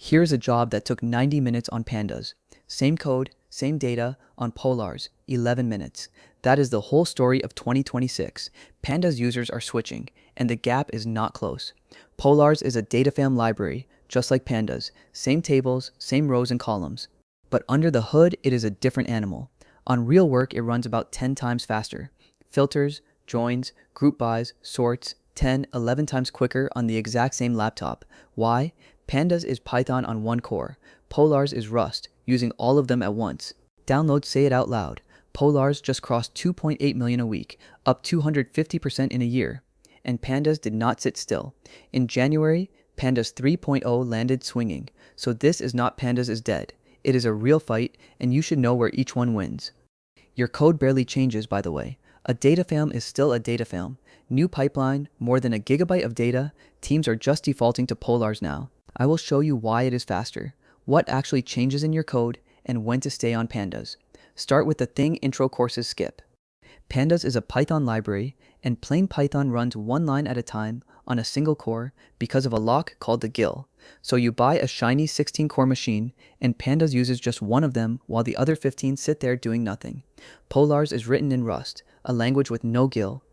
Here's a job that took 90 minutes on Pandas. Same code, same data on Polars, 11 minutes. That is the whole story of 2026. Pandas users are switching, and the gap is not close. Polars is a Dataframe library, just like Pandas. Same tables, same rows and columns. But under the hood, it is a different animal. On real work, it runs about 10 times faster. Filters, joins, group bys, sorts, 10, 11 times quicker on the exact same laptop. Why? Pandas is Python on one core. Polars is Rust, using all of them at once. Downloads say it out loud. Polars just crossed 2.8 million a week, up 250% in a year. And Pandas did not sit still. In January, Pandas 3.0 landed swinging. So this is not Pandas is dead. It is a real fight, and you should know where each one wins. Your code barely changes, by the way. A dataframe is still a dataframe. New pipeline, more than a gigabyte of data, teams are just defaulting to Polars now. I will show you why it is faster, what actually changes in your code, and when to stay on Pandas. Start with the thing intro courses skip. Pandas is a Python library, and plain Python runs one line at a time on a single core because of a lock called the GIL. So you buy a shiny 16-core machine, and Pandas uses just one of them while the other 15 sit there doing nothing. Polars is written in Rust, a language with no GIL.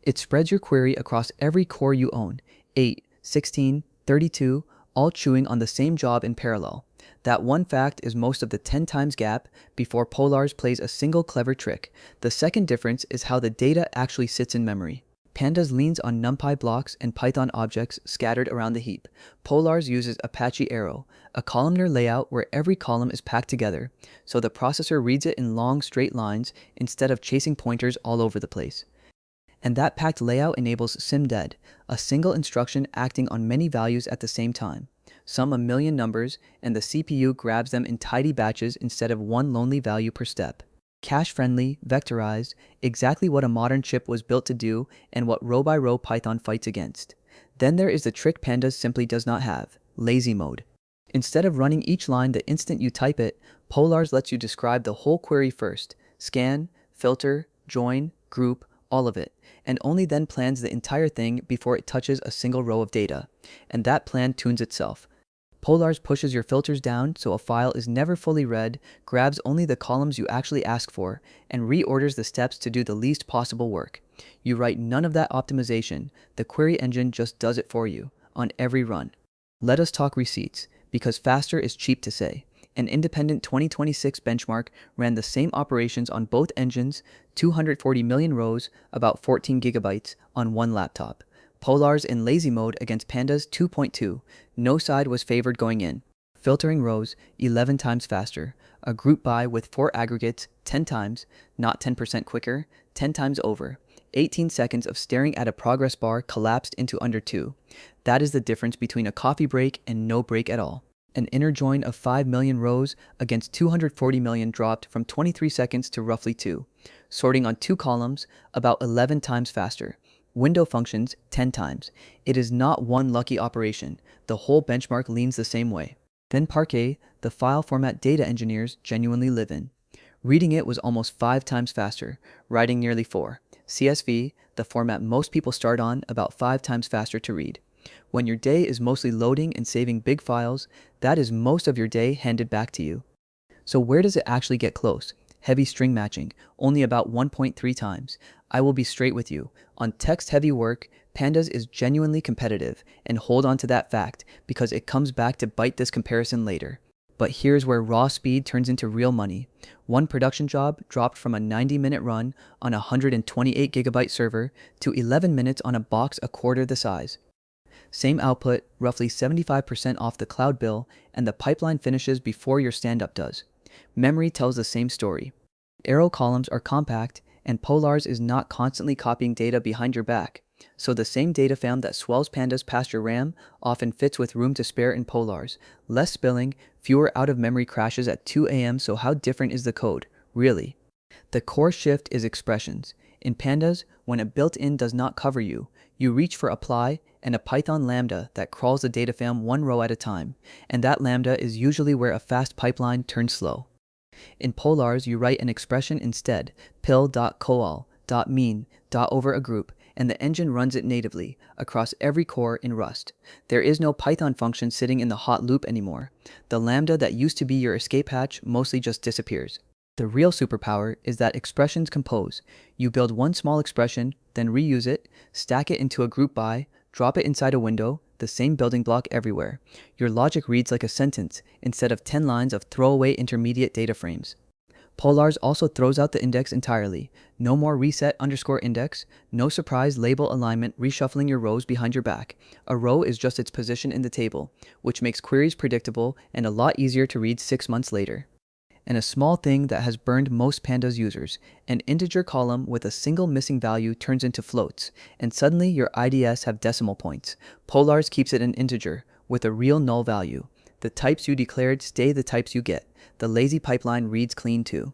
It spreads your query across every core you own, 8, 16, 32, all chewing on the same job in parallel. That one fact is most of the 10 times gap before Polars plays a single clever trick. The second difference is how the data actually sits in memory. Pandas leans on NumPy blocks and Python objects scattered around the heap. Polars uses Apache Arrow, a columnar layout where every column is packed together, so the processor reads it in long straight lines instead of chasing pointers all over the place. And that packed layout enables SIMD, a single instruction acting on many values at the same time. Some a million numbers, and the CPU grabs them in tidy batches instead of one lonely value per step. Cache-friendly, vectorized, exactly what a modern chip was built to do and what row-by-row Python fights against. Then there is the trick Pandas simply does not have, lazy mode. Instead of running each line the instant you type it, Polars lets you describe the whole query first, scan, filter, join, group, all of it, and only then plans the entire thing before it touches a single row of data. And that plan tunes itself. Polars pushes your filters down so a file is never fully read, grabs only the columns you actually ask for, and reorders the steps to do the least possible work. You write none of that optimization. The query engine just does it for you, on every run. Let us talk receipts, because faster is cheap to say. An independent 2026 benchmark ran the same operations on both engines, 240 million rows, about 14 gigabytes, on one laptop. Polars in lazy mode against Pandas 2.2. No side was favored going in. Filtering rows 11 times faster. A group by with 4 aggregates 10 times, not 10% quicker, 10 times over. 18 seconds of staring at a progress bar collapsed into under 2. That is the difference between a coffee break and no break at all. An inner join of 5 million rows against 240 million dropped from 23 seconds to roughly 2. Sorting on 2 columns, about 11 times faster. Window functions 10 times. It is not one lucky operation. The whole benchmark leans the same way. Then Parquet, the file format data engineers genuinely live in. Reading it was almost 5 times faster, writing nearly 4. CSV, the format most people start on, about 5 times faster to read. When your day is mostly loading and saving big files, that is most of your day handed back to you. So where does it actually get close? Heavy string matching, only about 1.3 times. I will be straight with you. On text-heavy work, Pandas is genuinely competitive, and hold on to that fact, because it comes back to bite this comparison later. But here's where raw speed turns into real money. One production job dropped from a 90-minute run on a 128 gigabyte server to 11 minutes on a box a quarter the size. Same output, roughly 75% off the cloud bill, and the pipeline finishes before your stand-up does. Memory tells the same story. Arrow columns are compact, and Polars is not constantly copying data behind your back. So the same dataframe that swells Pandas past your RAM often fits with room to spare in Polars. Less spilling, fewer out-of-memory crashes at 2 a.m. So how different is the code, really? The core shift is expressions. In Pandas, when a built-in does not cover you, you reach for apply and a Python Lambda that crawls the dataframe one row at a time, and that Lambda is usually where a fast pipeline turns slow. In Polars, you write an expression instead, pil.coal.mean over a group, and the engine runs it natively across every core in Rust. There is no Python function sitting in the hot loop anymore. The Lambda that used to be your escape hatch mostly just disappears. The real superpower is that expressions compose. You build one small expression, then reuse it, stack it into a group by, drop it inside a window, the same building block everywhere. Your logic reads like a sentence instead of 10 lines of throwaway intermediate data frames. Polars also throws out the index entirely. No more reset_index, no surprise label alignment reshuffling your rows behind your back. A row is just its position in the table, which makes queries predictable and a lot easier to read 6 months later. And a small thing that has burned most Pandas users, an integer column with a single missing value turns into floats, and suddenly your IDS have decimal points. Polars keeps it an integer, with a real null value. The types you declared stay the types you get. The lazy pipeline reads clean too.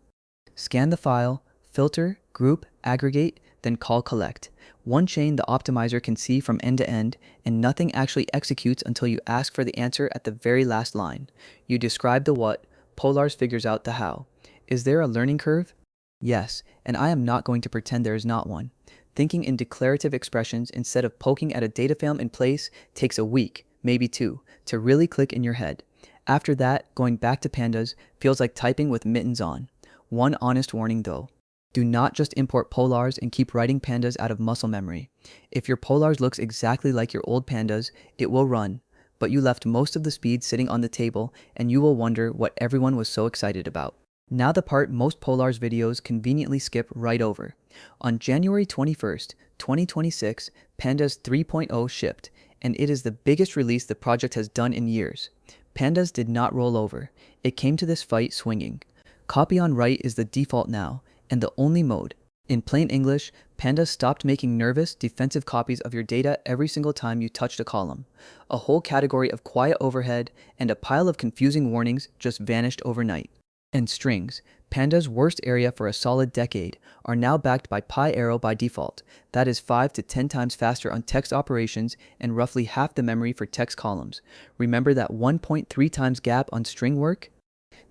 Scan the file, filter, group, aggregate, then call collect. One chain the optimizer can see from end to end, and nothing actually executes until you ask for the answer at the very last line. You describe the what, Polars figures out the how. Is there a learning curve? Yes, and I am not going to pretend there is not one. Thinking in declarative expressions instead of poking at a data frame in place takes a week, maybe 2, to really click in your head. After that, going back to Pandas feels like typing with mittens on. One honest warning though. Do not just import Polars and keep writing Pandas out of muscle memory. If your Polars looks exactly like your old Pandas, it will run. But you left most of the speed sitting on the table, and you will wonder what everyone was so excited about. Now the part most Polars videos conveniently skip right over. On January 21st, 2026, Pandas 3.0 shipped, and it is the biggest release the project has done in years. Pandas did not roll over. It came to this fight swinging. Copy on write is the default now, and the only mode. In plain English, Pandas stopped making nervous, defensive copies of your data every single time you touched a column. A whole category of quiet overhead and a pile of confusing warnings just vanished overnight. And strings, Pandas' worst area for a solid decade, are now backed by PyArrow by default. That is 5 to 10 times faster on text operations and roughly half the memory for text columns. Remember that 1.3 times gap on string work?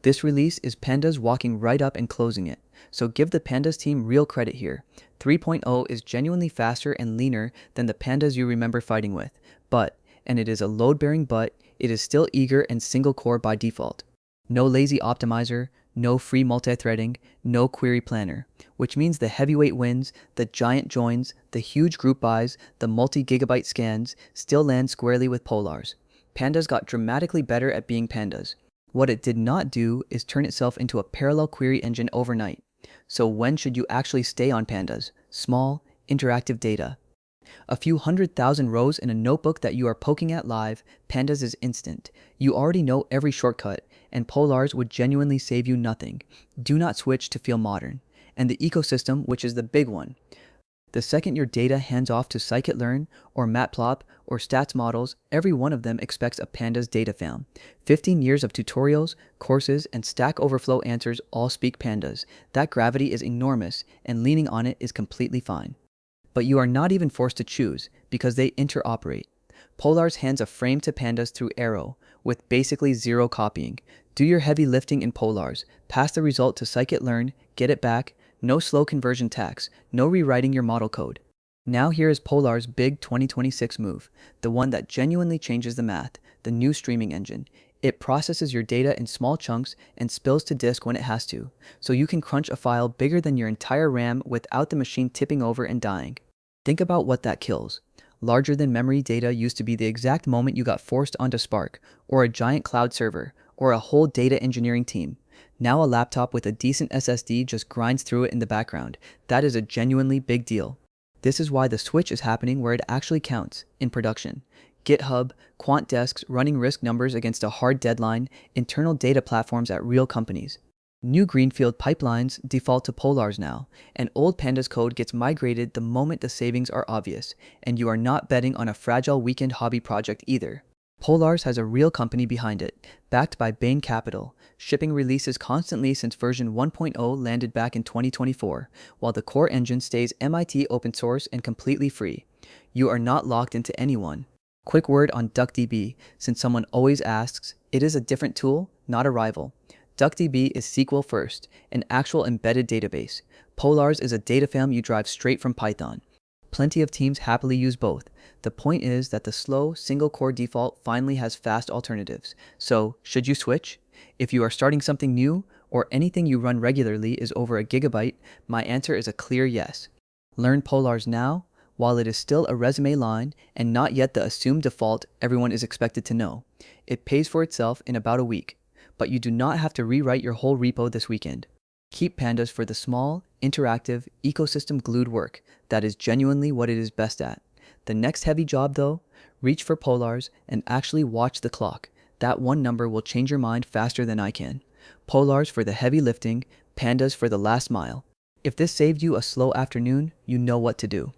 This release is Pandas walking right up and closing it. So give the Pandas team real credit here. 3.0 is genuinely faster and leaner than the Pandas you remember fighting with. But, and it is a load-bearing but, it is still eager and single core by default. No lazy optimizer, no free multi-threading, no query planner. Which means the heavyweight wins, the giant joins, the huge group buys, the multi-gigabyte scans still land squarely with Polars. Pandas got dramatically better at being Pandas. What it did not do is turn itself into a parallel query engine overnight. So when should you actually stay on Pandas? Small, interactive data. A few 100,000 rows in a notebook that you are poking at live, Pandas is instant. You already know every shortcut, and Polars would genuinely save you nothing. Do not switch to feel modern. And the ecosystem, which is the big one. The second your data hands off to scikit-learn, or matplotlib, or stats models, every one of them expects a Pandas data fam. 15 years of tutorials, courses, and Stack Overflow answers all speak Pandas. That gravity is enormous, and leaning on it is completely fine. But you are not even forced to choose, because they interoperate. Polars hands a frame to Pandas through Arrow, with basically zero copying. Do your heavy lifting in Polars, pass the result to scikit-learn, get it back. No slow conversion tax, no rewriting your model code. Now here is Polars' big 2026 move, the one that genuinely changes the math, the new streaming engine. It processes your data in small chunks and spills to disk when it has to, so you can crunch a file bigger than your entire RAM without the machine tipping over and dying. Think about what that kills. Larger than memory data used to be the exact moment you got forced onto Spark, or a giant cloud server, or a whole data engineering team. Now a laptop with a decent SSD just grinds through it in the background. That is a genuinely big deal. This is why the switch is happening where it actually counts, in production. GitHub, quant desks running risk numbers against a hard deadline, internal data platforms at real companies. New greenfield pipelines default to Polars now, and old Pandas code gets migrated the moment the savings are obvious, and you are not betting on a fragile weekend hobby project either. Polars has a real company behind it, backed by Bain Capital, shipping releases constantly since version 1.0 landed back in 2024, while the core engine stays MIT open source and completely free. You are not locked into anyone. Quick word on DuckDB, since someone always asks, it is a different tool, not a rival. DuckDB is SQL first, an actual embedded database. Polars is a data fam you drive straight from Python. Plenty of teams happily use both. The point is that the slow, single-core default finally has fast alternatives. So, should you switch? If you are starting something new, or anything you run regularly is over a gigabyte, my answer is a clear yes. Learn Polars now, while it is still a resume line and not yet the assumed default everyone is expected to know. It pays for itself in about a week, but you do not have to rewrite your whole repo this weekend. Keep Pandas for the small, interactive, ecosystem-glued work that is genuinely what it is best at. The next heavy job, though, reach for Polars and actually watch the clock. That one number will change your mind faster than I can. Polars for the heavy lifting, Pandas for the last mile. If this saved you a slow afternoon, you know what to do.